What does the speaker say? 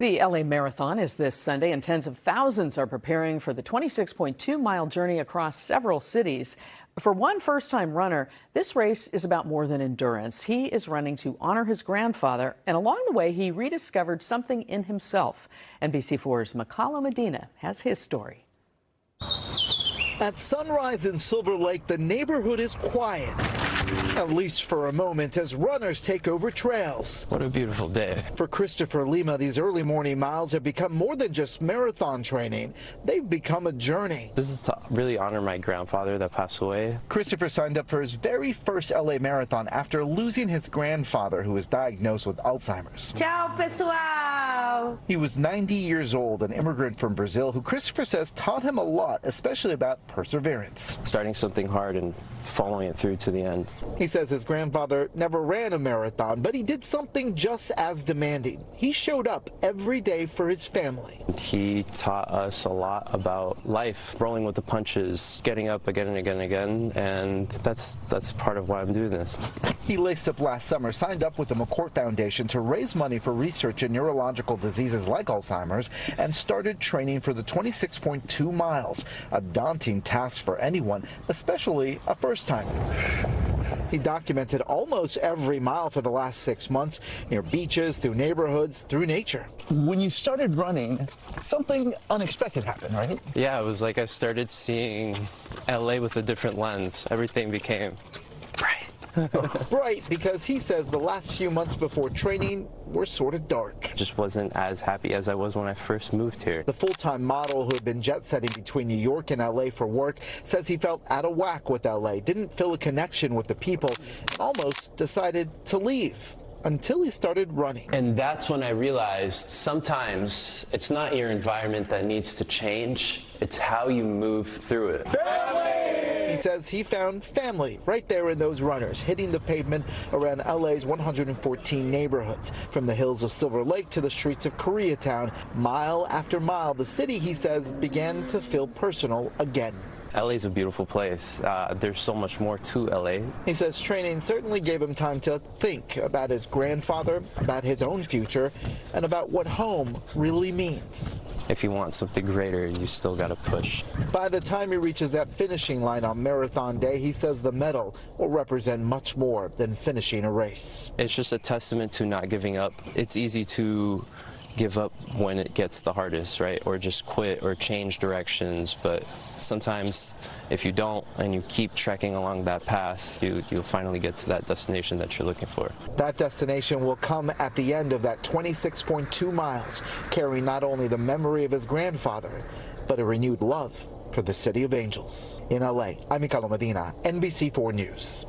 The LA Marathon is this Sunday, and tens of thousands are preparing for the 26.2-mile journey across several cities. For one first-time runner, this race is about more than endurance. He is running to honor his grandfather, and along the way, he rediscovered something in himself. NBC4's Mekahlo Medina has his story. At sunrise in Silver Lake, the neighborhood is quiet, at least for a moment, as runners take over trails. What a beautiful day. For Christopher Lima, these early morning miles have become more than just marathon training. They've become a journey. This is to really honor my grandfather that passed away. Christopher signed up for his very first LA Marathon after losing his grandfather, who was diagnosed with Alzheimer's. Ciao, pessoal! He was 90 years old, an immigrant from Brazil, who Christopher says taught him a lot, especially about perseverance. Starting something hard and following it through to the end. He says his grandfather never ran a marathon, but he did something just as demanding. He showed up every day for his family. He taught us a lot about life, rolling with the punches, getting up again and again and again, and that's part of why I'm doing this. He laced up last summer, signed up with the McCourt Foundation to raise money for research in neurological diseases like Alzheimer's, and started training for the 26.2 miles, a daunting task for anyone, especially a first-timer. He documented almost every mile for the last 6 months, near beaches, through neighborhoods, through nature. When you started running, something unexpected happened, right? Yeah, it was like I started seeing LA with a different lens. Everything became bright. Right, because he says the last few months before training were sort of dark. Just wasn't as happy as I was when I first moved here. The full-time model who had been jet-setting between New York and LA for work says he felt out of whack with LA, didn't feel a connection with the people, and almost decided to leave. Until he started running. And that's when I realized sometimes it's not your environment that needs to change, it's how you move through it. Family! He says he found family right there in those runners, hitting the pavement around LA's 114 neighborhoods. From the hills of Silver Lake to the streets of Koreatown, mile after mile, the city, he says, began to feel personal again. LA's a beautiful place. There's so much more to LA. He says training certainly gave him time to think about his grandfather, about his own future, and about what home really means. If you want something greater, you still gotta push. By the time he reaches that finishing line on Marathon Day, he says the medal will represent much more than finishing a race. It's just a testament to not giving up. It's easy to give up when it gets the hardest, right? Or just quit or change directions. But sometimes if you don't and you keep trekking along that path, you'll finally get to that destination that you're looking for. That destination will come at the end of that 26.2 miles, carrying not only the memory of his grandfather, but a renewed love for the City of Angels. In LA, I'm Mekahlo Medina, NBC4 News.